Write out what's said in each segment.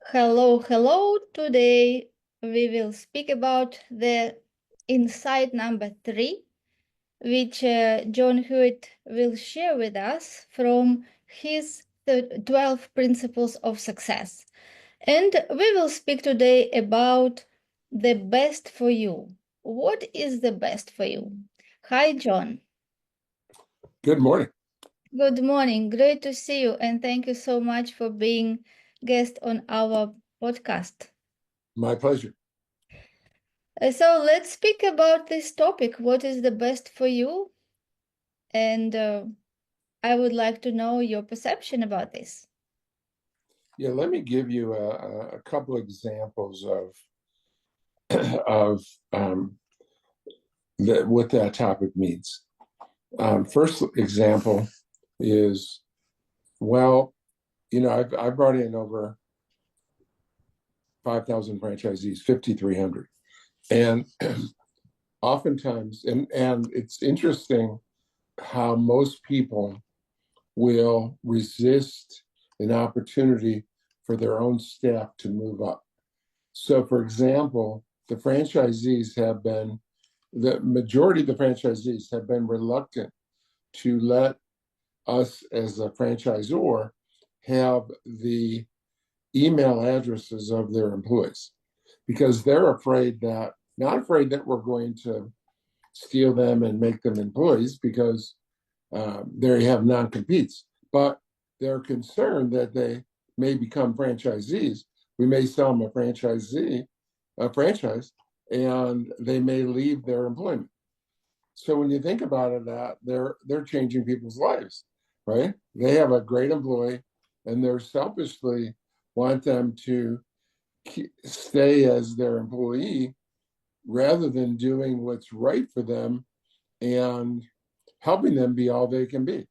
Hello, hello. Today we will speak about the insight number 3, which John Hewitt will share with us from his 12 principles of success. And we will speak today about the best for you. What is the best for you? Hi, John. Good morning. Good morning. Great to see you. And thank you so much for being guest on our podcast. My pleasure. So let's speak about this topic. What is the best for you? And I would like to know your perception about this. Yeah, let me give you a couple examples of of what that topic means. First example is, well, I brought in over 5,000 franchisees, 5,300, and oftentimes, and it's interesting how most people will resist an opportunity for their own staff to move up. So, for example, the majority of the franchisees have been reluctant to let us as a franchisor have the email addresses of their employees because they're not afraid that we're going to steal them and make them employees because they have non-competes, but they're concerned that they may become franchisees. We may sell them a franchise, and they may leave their employment. So when you think about it, that they're changing people's lives, right? They have a great employee, and they're selfishly want them to stay as their employee rather than doing what's right for them and helping them be all they can be.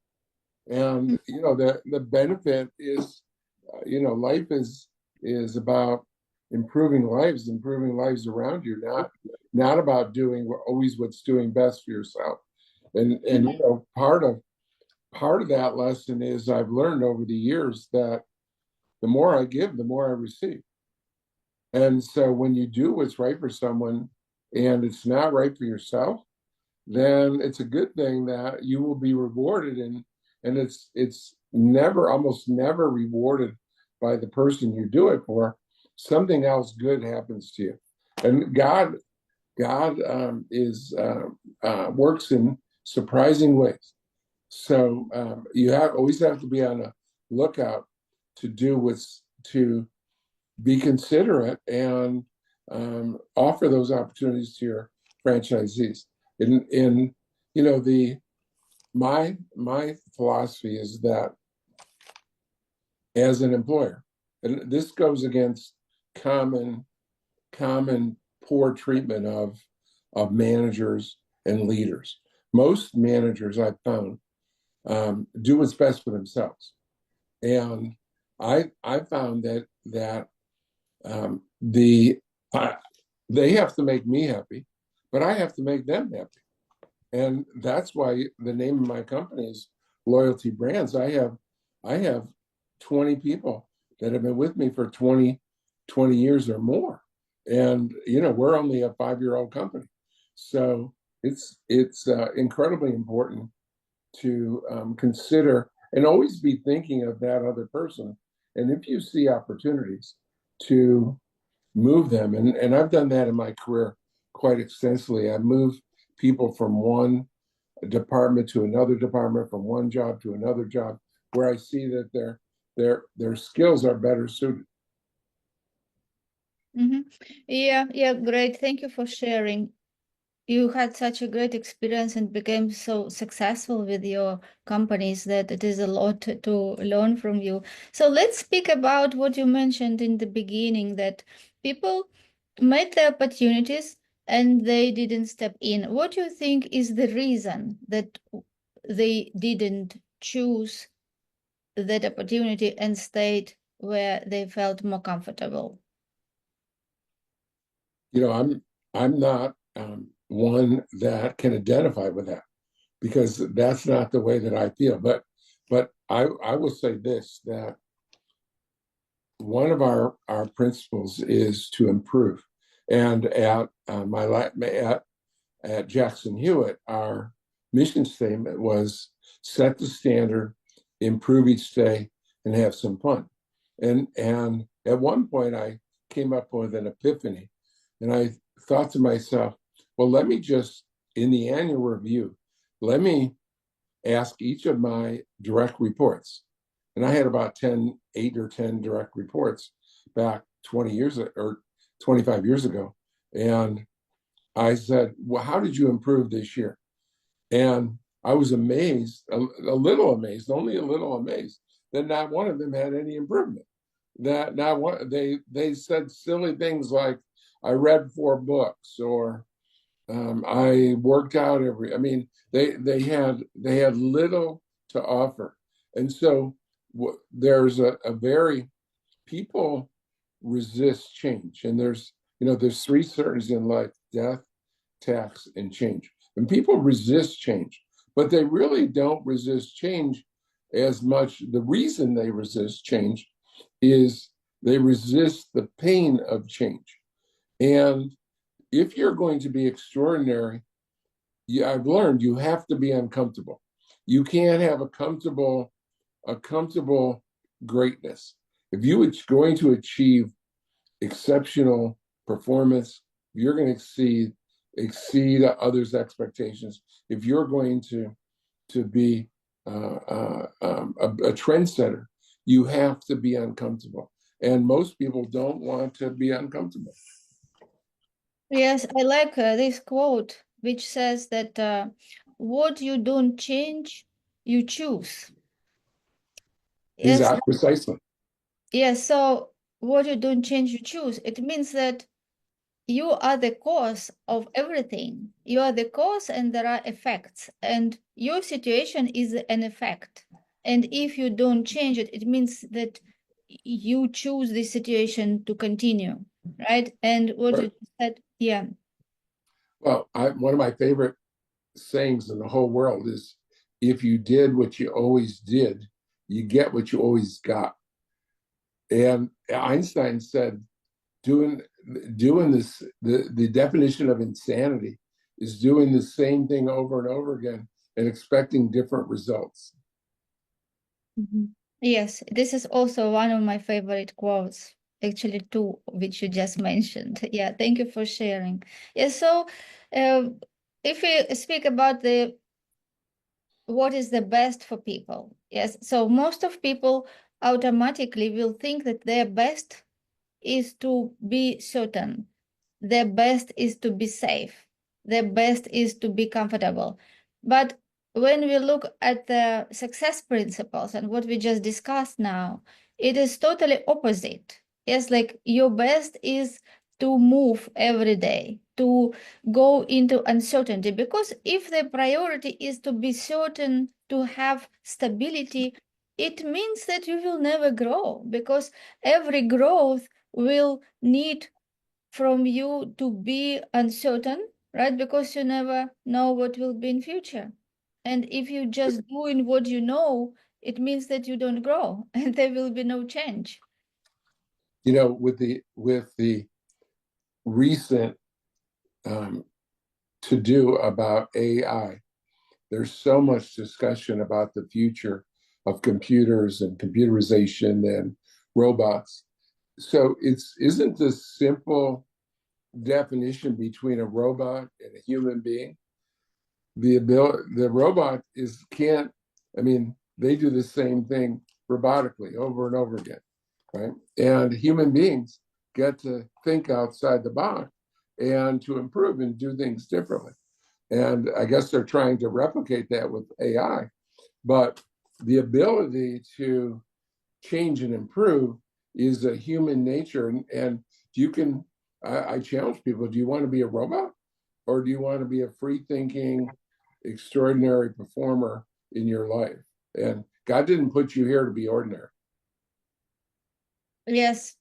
And the benefit is, life is about improving lives around you, not about doing always what's doing best for yourself. And part of that lesson is I've learned over the years that the more I give, the more I receive. And so when you do what's right for someone and it's not right for yourself, then it's a good thing that you will be rewarded, and it's never, almost never rewarded by the person you do it for. Something else good happens to you, and God is works in surprising ways. So always have to be on a lookout to do what's to be considerate and offer those opportunities to your franchisees. In the my philosophy is that as an employer, and this goes against common common poor treatment of managers and leaders. Most managers I've found do what's best for themselves, and I found that the they have to make me happy, but I have to make them happy. And that's why the name of my company is Loyalty Brands. I have 20 people that have been with me for 20 years or more. And we're only a 5-year-old company. So it's incredibly important to consider and always be thinking of that other person. And if you see opportunities to move them, and I've done that in my career quite extensively. I've moved people from one department to another department, from one job to another job, where I see that their skills are better suited. Mm-hmm. Yeah, great. Thank you for sharing. You had such a great experience and became so successful with your companies that it is a lot to learn from you. So let's speak about what you mentioned in the beginning, that people made the opportunities and they didn't step in. What do you think is the reason that they didn't choose that opportunity and stayed where they felt more comfortable? I'm not one that can identify with that because that's not the way that I feel. But I will say this, that one of our principles is to improve. And at at Jackson Hewitt, our mission statement was set the standard, improve each day, and have some fun. And at one point, I came up with an epiphany, and I thought to myself, well, let me just in the annual review, let me ask each of my direct reports. And I had about 8 or 10 direct reports back 20 years or 25 years ago. And I said, well, how did you improve this year? And I was amazed, a little amazed, only a little amazed, that not one of them had any improvement. That not one, they said silly things like, I read 4 books, or I worked out I mean, they had little to offer. And so there's a very, people resist change. And there's 3 certainties in life: death, tax, and change. And people resist change, but they really don't resist change as much. The reason they resist change is they resist the pain of change. And if you're going to be extraordinary, I've learned you have to be uncomfortable. You can't have a comfortable greatness. If you are going to achieve exceptional performance, if you're going to exceed others' expectations, if you're going to be a trendsetter, you have to be uncomfortable. And most people don't want to be uncomfortable. Yes, I like this quote, which says that what you don't change, you choose. Yes, Exactly, precisely. yes. So what you don't change, you choose. It means that you are the cause of everything. You are the cause, and there are effects, and your situation is an effect. And if you don't change it, it means that you choose the situation to continue, right? And what Right. you said, yeah. Well, one of my favorite sayings in the whole world is, if you did what you always did, you get what you always got. And Einstein said, doing this, the definition of insanity is doing the same thing over and over again and expecting different results. Mhm. Yes, this is also one of my favorite quotes, actually two, which you just mentioned. Yeah, thank you for sharing. Yeah, so uh, if we speak about the what is the best for people, yes, so most of people automatically will think that their best is to be certain. Their best is to be safe. Their best is to be comfortable. But when we look at the success principles and what we just discussed now, it is totally opposite. Yes, like your best is to move every day, to go into uncertainty. Because if the priority is to be certain, to have stability, it means that you will never grow, because every growth will need from you to be uncertain, right? Because you never know what will be in future. And if you just doing what you know, it means that you don't grow and there will be no change. With the recent um, to do about AI, there's so much discussion about the future of computers and computerization and robots. So isn't the simple definition between a robot and a human being? The robot is can't, I mean, they do the same thing robotically over and over again, right? And human beings get to think outside the box and to improve and do things differently. And I guess they're trying to replicate that with AI. But the ability to change and improve is a human nature. And you can, I challenge people, do you want to be a robot, or do you want to be a free thinking, extraordinary performer in your life? And God didn't put you here to be ordinary. Yes.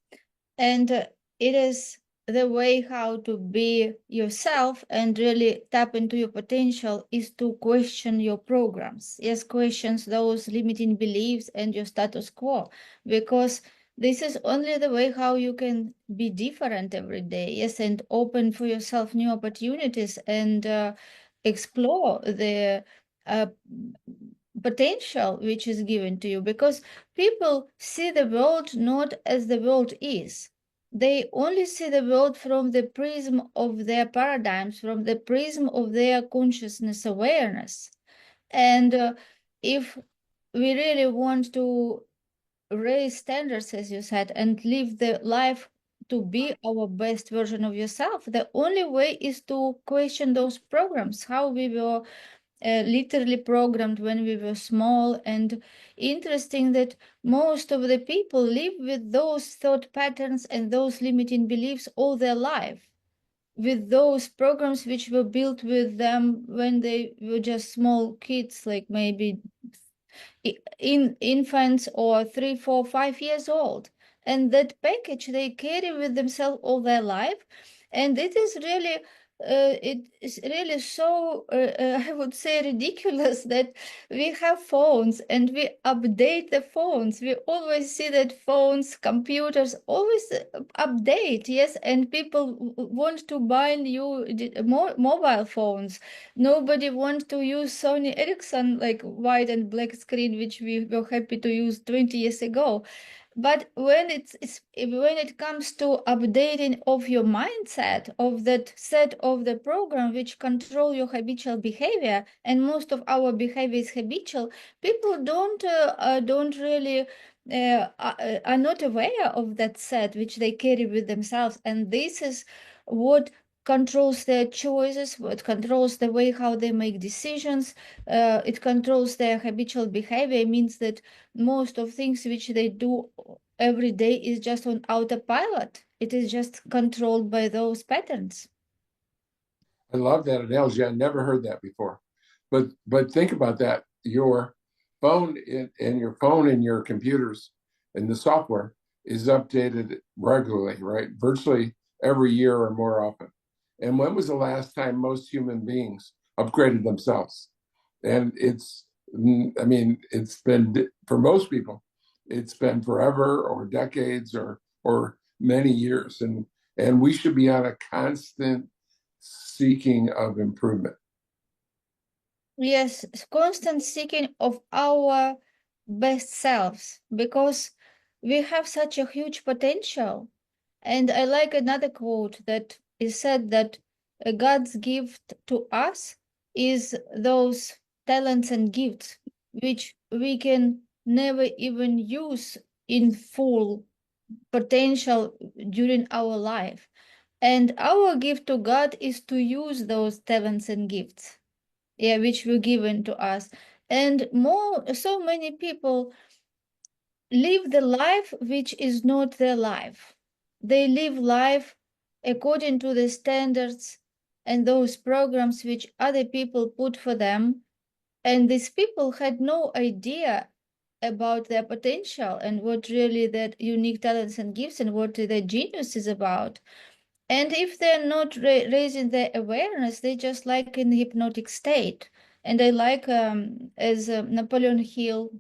And it is the way how to be yourself and really tap into your potential is to question your programs. Yes, questions those limiting beliefs and your status quo. Because this is only the way how you can be different every day, yes, and open for yourself new opportunities and explore the uh, potential which is given to you, because people see the world not as the world is. They only see the world from the prism of their paradigms, from the prism of their consciousness awareness. And if we really want to raise standards, as you said, and live the life to be our best version of yourself, the only way is to question those programs, how we were literally programmed when we were small. And interesting that most of the people live with those thought patterns and those limiting beliefs all their life, with those programs which were built with them when they were just small kids, like maybe in infants or 3, 4, 5 years old. And that package they carry with themselves all their life. And it is really it is really so I would say ridiculous that we have phones and we update the phones. We always see that phones, computers always update, yes, and people want to buy new more mobile phones. Nobody wants to use Sony Ericsson like white and black screen, which we were happy to use 20 years ago. But when when it comes to updating of your mindset, of that set of the program which control your habitual behavior, and most of our behavior is habitual, people don't really are not aware of that set which they carry with themselves, and this is what controls their choices, what controls the way how they make decisions. It controls their habitual behavior. It means that most of things which they do every day is just on autopilot. It is just controlled by those patterns. I love that analogy. I never heard that before. But think about that. Your phone and your phone and your computers and the software is updated regularly, right? Virtually every year or more often. And when was the last time most human beings upgraded themselves? And I mean, it's been for most people, it's been forever or decades or many years. And we should be on a constant seeking of improvement. Yes, constant seeking of our best selves, because we have such a huge potential. And I like another quote that is said that God's gift to us is those talents and gifts which we can never even use in full potential during our life. And our gift to God is to use those talents and gifts, yeah, which were given to us. And so many people live the life which is not their life. They live life according to the standards and those programs which other people put for them. And these people had no idea about their potential and what really their unique talents and gifts and what their genius is about. And if they're not raising their awareness, they just like in hypnotic state. And I like, as Napoleon Hill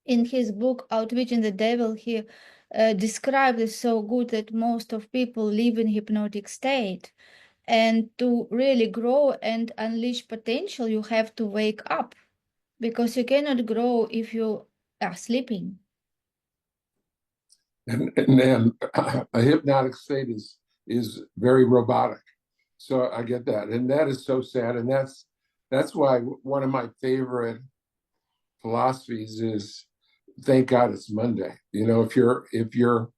in his book Outwitting the Devil, he described it so good that most of people live in hypnotic state. And to really grow and unleash potential, you have to wake up, because you cannot grow if you are sleeping. And then a hypnotic state is very robotic. So I get that, and that is so sad, and that's why one of my favorite philosophies is thank God it's Monday. You know, if you're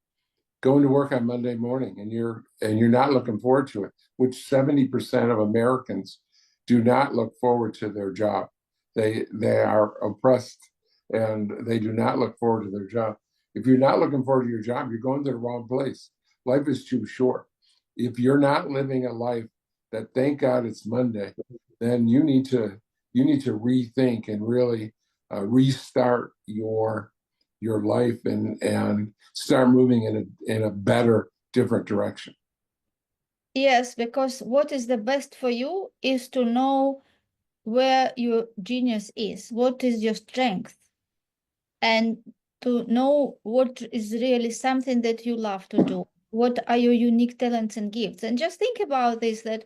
going to work on Monday morning and you're not looking forward to it, which 70% of Americans do not look forward to their job. They are oppressed and they do not look forward to their job. If you're not looking forward to your job, you're going to the wrong place. Life is too short. If you're not living a life that thank God it's Monday, then you need to rethink and really restart your life and start moving in a better, different direction. Yes, because what is the best for you is to know where your genius is, what is your strength, and to know what is really something that you love to do. What are your unique talents and gifts? And just think about this, that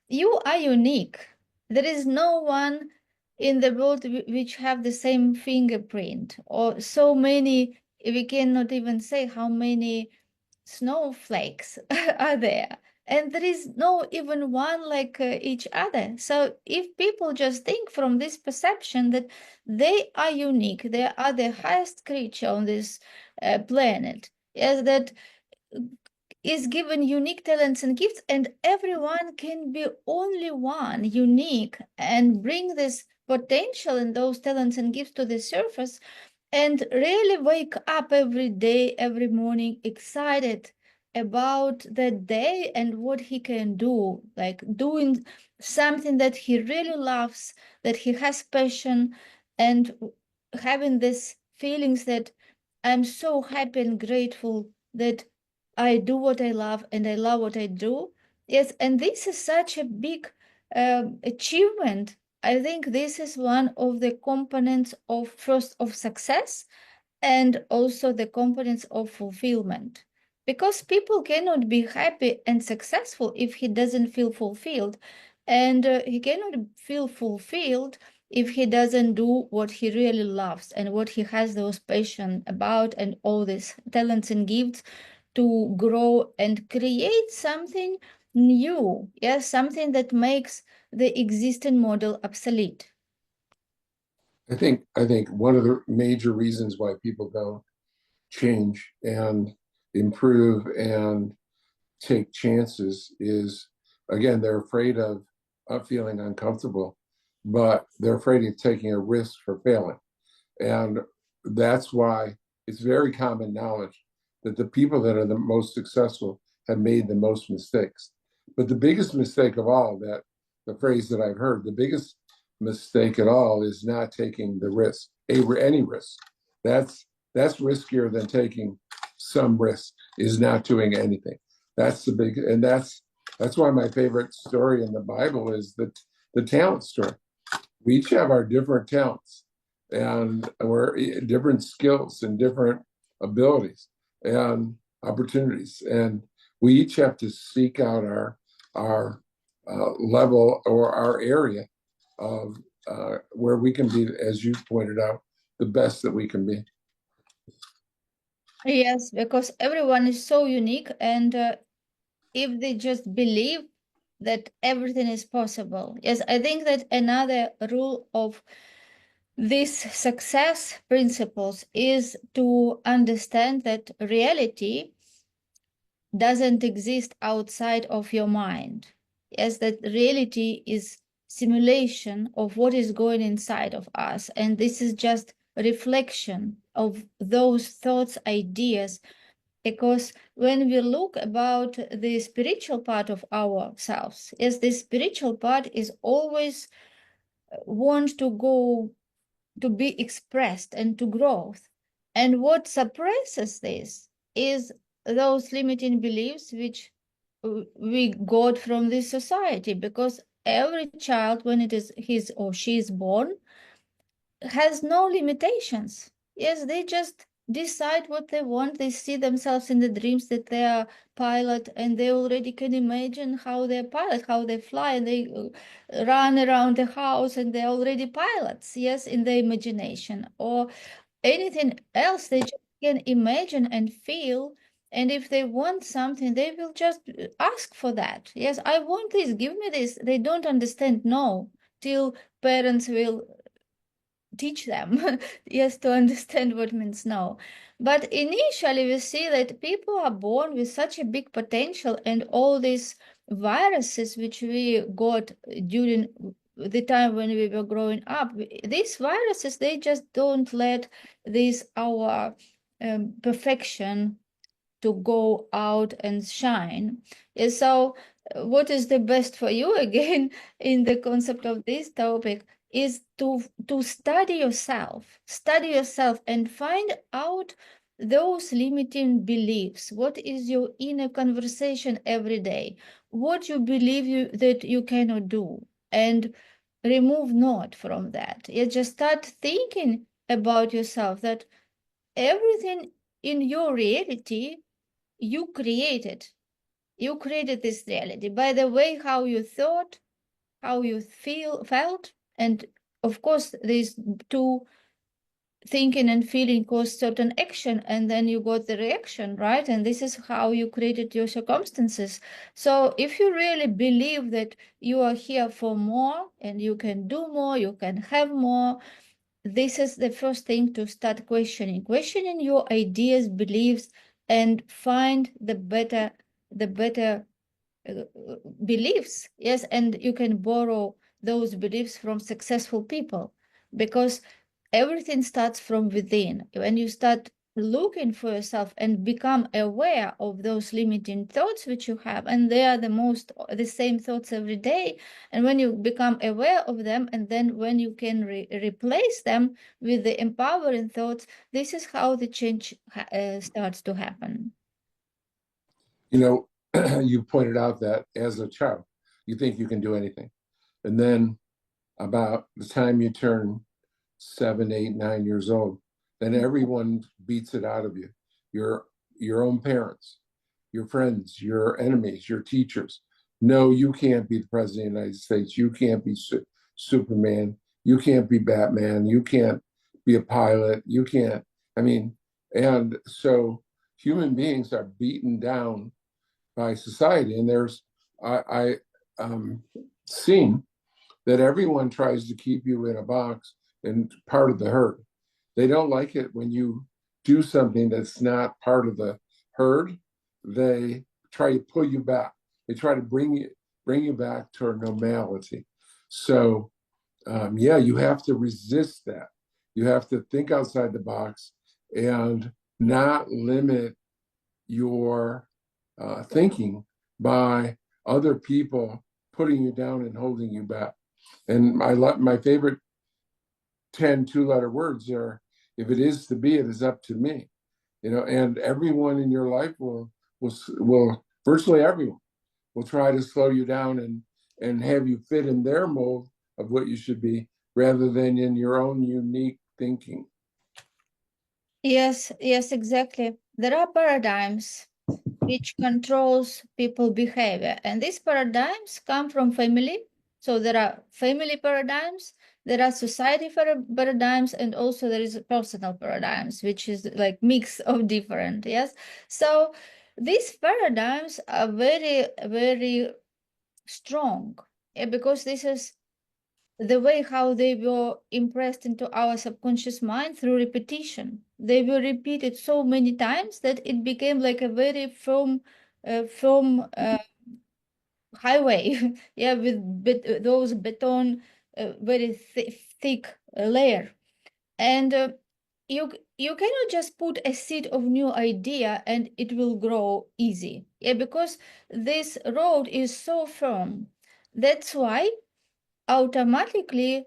you are unique. There is no one in the world which have the same fingerprint, or so many, we cannot even say how many snowflakes are there, and there is no even one like each other. So if people just think from this perception that they are unique, they are the highest creature on this planet, yes, that is given unique talents and gifts, and everyone can be only one unique and bring this potential and those talents and gifts to the surface, and really wake up every day, every morning, excited about the day and what he can do, like doing something that he really loves, that he has passion, and having these feelings that I'm so happy and grateful that I do what I love and I love what I do. Yes, and this is such a big achievement. I think this is one of the components of first of success, and also the components of fulfillment. Because people cannot be happy and successful if he doesn't feel fulfilled, and he cannot feel fulfilled if he doesn't do what he really loves and what he has those passion about and all these talents and gifts to grow and create something new. Yes, something that makes the existing model obsolete. I think one of the major reasons why people don't change and improve and take chances is, again, they're afraid of feeling uncomfortable, but they're afraid of taking a risk for failing. And that's why it's very common knowledge that the people that are the most successful have made the most mistakes. But the biggest mistake of all, that the phrase that I've heard, the biggest mistake at all is not taking the risk, any risk. That's that's riskier than taking some risk, is not doing anything. That's the big, and that's why my favorite story in the Bible is the talent story. We each have our different talents, and we're different skills and different abilities and opportunities, and we each have to seek out our level or our area of where we can be, as you pointed out, the best that we can be. Yes, because everyone is so unique, and if they just believe that everything is possible. Yes, I think that another rule of these success principles is to understand that reality doesn't exist outside of your mind. Yes, that reality is simulation of what is going inside of us, and this is just reflection of those thoughts, ideas, because when we look about the spiritual part of ourselves, yes, the spiritual part is always want to go to be expressed and to growth. And what suppresses this is those limiting beliefs which we got from this society, because every child, when it is his or she is born, has no limitations. Yes, they just decide what they want. They see themselves in the dreams that they are pilot, and they already can imagine how they're pilot, how they fly, and they run around the house, and they're already pilots. Yes, in their imagination or anything else, they just can imagine and feel. And if they want something, they will just ask for that. Yes, I want this. Give me this. They don't understand no till parents will teach them, yes, to understand what means no. But initially we see that people are born with such a big potential, and all these viruses which we got during the time when we were growing up, these viruses, they just don't let this our perfection to go out and shine. Yeah, so, what is the best for you again in the concept of this topic is to study yourself and find out those limiting beliefs. What is your inner conversation every day? What you believe you that you cannot do, and remove not from that. You just start thinking about yourself that everything in your reality, you created. You created this reality by the way how you thought, how you felt, and of course these two, thinking and feeling, cause certain action, and then you got the reaction, right? And this is how you created your circumstances. So if you really believe that you are here for more and you can do more, you can have more, this is the first thing to start questioning your ideas, beliefs, and find the better uh, beliefs. Yes, and you can borrow those beliefs from successful people, because everything starts from within. When you start looking for yourself and become aware of those limiting thoughts which you have, and they are the same thoughts every day, and when you become aware of them, and then when you can replace them with the empowering thoughts, this is how the change starts to happen. You know, you pointed out that as a child, you think you can do anything. And then about the time you turn 7, 8, 9 years old, then everyone beats it out of you. Your your own parents, your friends, your enemies, your teachers. No, you can't be the president of the United States. You can't be Superman. You can't be Batman. You can't be a pilot. You can't. I mean, and so human beings are beaten down by society. And I seen that everyone tries to keep you in a box and part of the herd. They don't like it when you do something that's not part of the herd. They try to pull you back. They try to bring you back to normality. So yeah, you have to resist that. You have to think outside the box and not limit your thinking by other people putting you down and holding you back. And my favorite 10 two-letter words are, if it is to be, it is up to me. And everyone in your life will virtually everyone will try to slow you down and have you fit in their mold of what you should be rather than in your own unique thinking. Yes, yes, exactly. There are paradigms which controls people behavior, and these paradigms come from family. So there are family paradigms, there are society paradigms, and also there is personal paradigms, which is like mix of different. Yes, so these paradigms are very, very strong, because this is the way how they were impressed into our subconscious mind through repetition. They were repeated so many times that it became like a very firm highway, yeah, with those beton, very thick layer. And you cannot just put a seed of new idea and it will grow easy, yeah, because this road is so firm. That's why automatically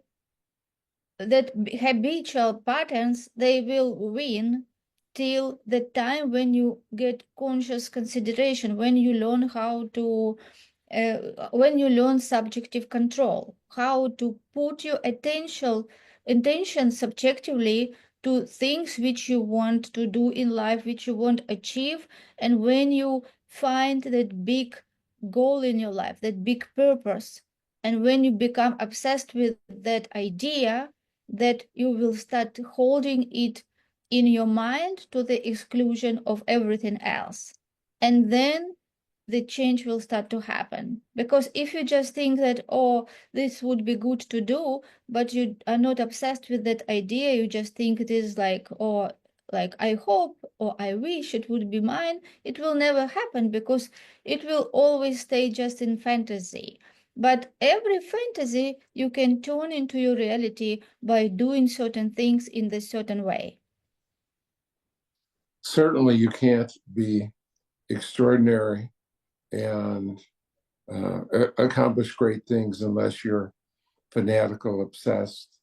that habitual patterns, they will win till the time when you get conscious consideration, when you learn how to when you learn subjective control, how to put your intention subjectively to things which you want to do in life, which you want to achieve. And when you find that big goal in your life, that big purpose, and when you become obsessed with that idea, that you will start holding it in your mind to the exclusion of everything else. And then the change will start to happen. Because if you just think that, oh, this would be good to do, but you are not obsessed with that idea, you just think it is like, or like, I hope or I wish it would be mine, it will never happen, because it will always stay just in fantasy. But every fantasy you can turn into your reality by doing certain things in the certain way. Certainly, you can't be extraordinary and accomplish great things unless you're fanatical, obsessed,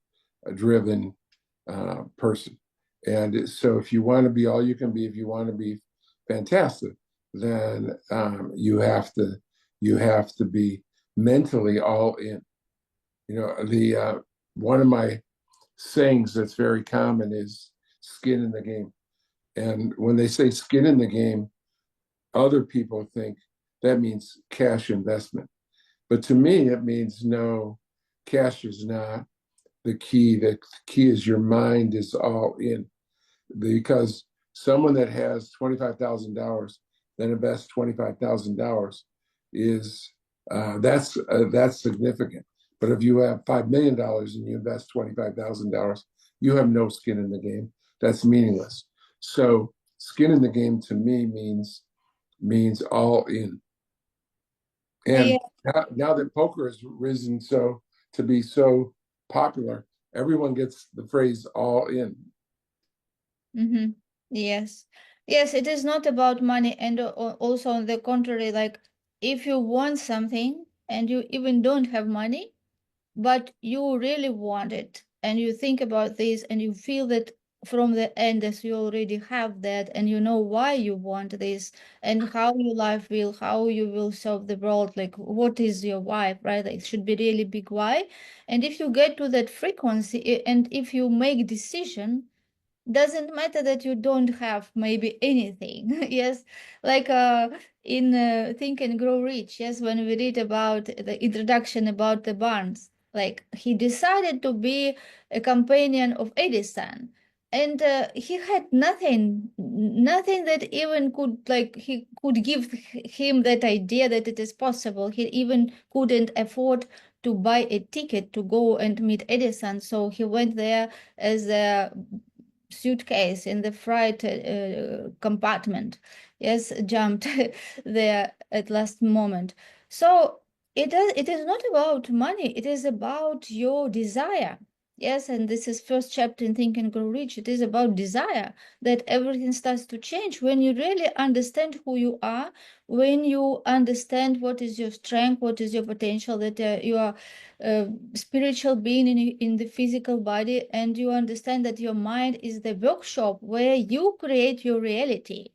a driven person. And so, if you want to be all you can be, if you want to be fantastic, then you have to be mentally all in. The one of my sayings that's very common is skin in the game. And when they say skin in the game, other people think that means cash investment. But to me, it means no, cash is not the key. The key is your mind is all in. Because someone that has $25,000 that invests $25,000 is that's significant. But if you have $5 million and you invest $25,000, you have no skin in the game. That's meaningless. So skin in the game to me means all in. Yeah. And now that poker has risen so to be so popular, everyone gets the phrase all in. Mm-hmm. Yes. Yes, it is not about money. And also on the contrary, like if you want something and you even don't have money, but you really want it, and you think about this and you feel that from the end as you already have that, and you know why you want this and how your life will, how you will serve the world, like what is your why, right? Like, it should be really big why. And if you get to that frequency and if you make decision, doesn't matter that you don't have maybe anything. Yes, like in Think and Grow Rich, yes, when we read about the introduction about the Barnes, like he decided to be a companion of Edison, and he had nothing that even could, like, he could give him that idea that it is possible. He even couldn't afford to buy a ticket to go and meet Edison, so he went there as a suitcase in the freight compartment. Yes, jumped there at last moment. So it is not about money. It is about your desire. Yes, and this is first chapter in Think and Grow Rich. It is about desire, that everything starts to change when you really understand who you are, when you understand what is your strength, what is your potential, that you are spiritual being in the physical body, and you understand that your mind is the workshop where you create your reality.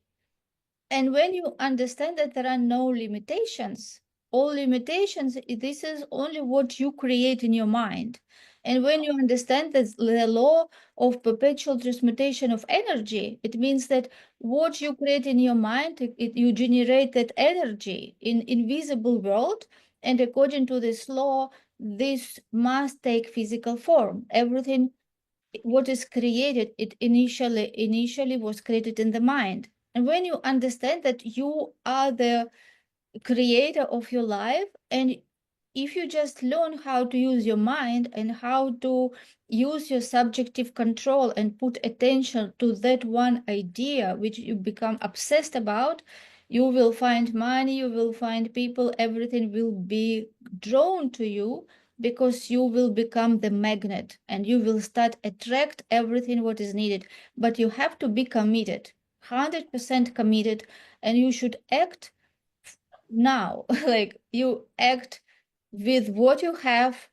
And when you understand that there are no limitations, all limitations, this is only what you create in your mind. And when you understand that the law of perpetual transmutation of energy, it means that what you create in your mind, you generate that energy in invisible world. And according to this law, this must take physical form. Everything what is created, it initially was created in the mind. And when you understand that you are the creator of your life, and if you just learn how to use your mind and how to use your subjective control and put attention to that one idea which you become obsessed about, you will find money, you will find people, everything will be drawn to you, because you will become the magnet and you will start attract everything what is needed. But you have to be committed, 100% committed, and you should act now. Like you act with what you have,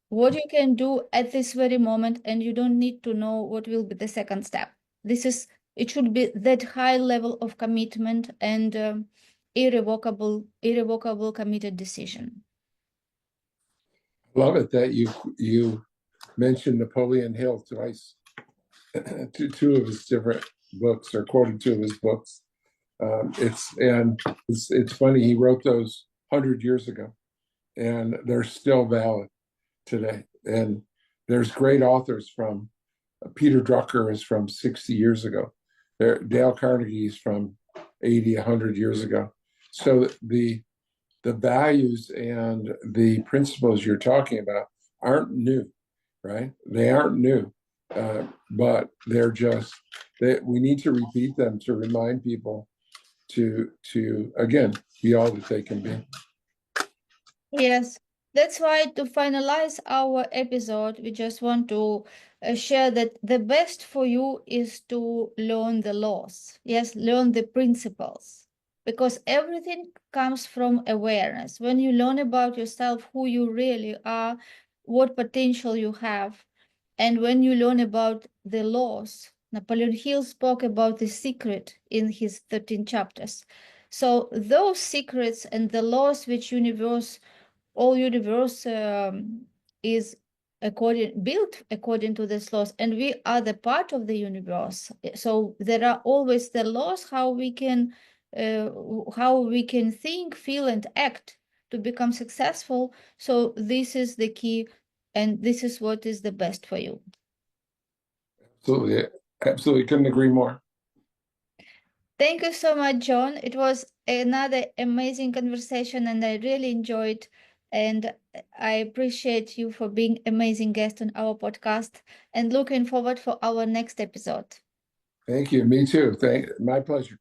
what you can do at this very moment, and you don't need to know what will be the second step. This is, it should be that high level of commitment and irrevocable committed decision. Love it that you mentioned Napoleon Hill twice. Two of his different books, or quoted two of his books. It's funny, he wrote those 100 years ago, and they're still valid today. And there's great authors from Peter Drucker is from 60 years ago. Dale Carnegie is from 80, 100 years ago. So the values and the principles you're talking about aren't new, right? They aren't new, but they're just that we need to repeat them to remind people to again be all that they can be. Yes, that's why to finalize our episode, we just want to share that the best for you is to learn the laws. Yes, learn the principles, because everything comes from awareness. When you learn about yourself, who you really are, what potential you have, and when you learn about the laws, Napoleon Hill spoke about the secret in his 13 chapters. So those secrets and the laws which all universe is built according to these laws, and we are the part of the universe. So there are always the laws how we can think, feel, and act to become successful. So this is the key, and this is what is the best for you. Absolutely. Absolutely. Couldn't agree more. Thank you so much, John. It was another amazing conversation, and I really enjoyed. And I appreciate you for being amazing guest on our podcast, and looking forward for our next episode. Thank you. Me too. My pleasure.